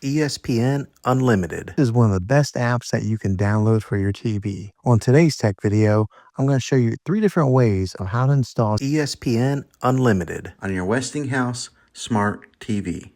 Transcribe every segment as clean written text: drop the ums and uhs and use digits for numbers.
ESPN Unlimited is one of the best apps that you can download for your TV. On today's tech video, I'm going to show you 3 different ways of how to install ESPN Unlimited on your Westinghouse Smart TV.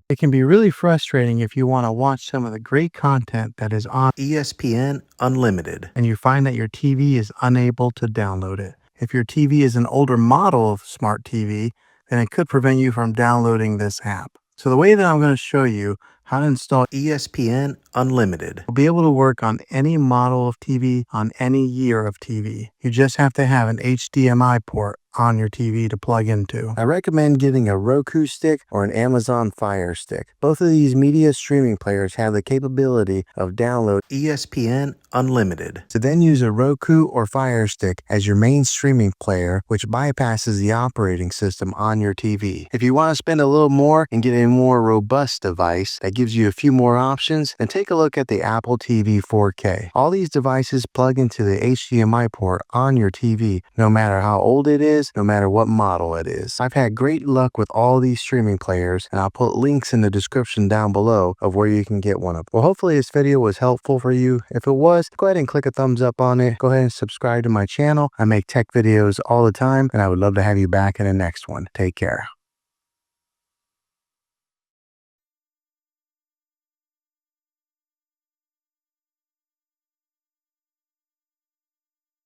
It can be really frustrating if you want to watch some of the great content that is on ESPN Unlimited and you find that your TV is unable to download it. If your TV is an older model of smart TV, then it could prevent you from downloading this app. So the way that I'm going to show you how to install ESPN Unlimited will be able to work on any model of TV on any year of TV. You just have to have an HDMI port on your TV to plug into. I recommend getting a Roku stick or an Amazon Fire Stick. Both of these media streaming players have the capability of download ESPN Unlimited. To then use a Roku or Fire Stick as your main streaming player, which bypasses the operating system on your TV. If you want to spend a little more and get a more robust device that gives you a few more options, then take a look at the Apple TV 4K. All these devices plug into the HDMI port on your TV, no matter how old it is, no matter what model it is. I've had great luck with all these streaming players, and I'll put links in the description down below of where you can get one of them. Well, hopefully this video was helpful for you. If it was, go ahead and click a thumbs up on it. Go ahead and subscribe to my channel. I make tech videos all the time, and I would love to have you back in the next one. Take care.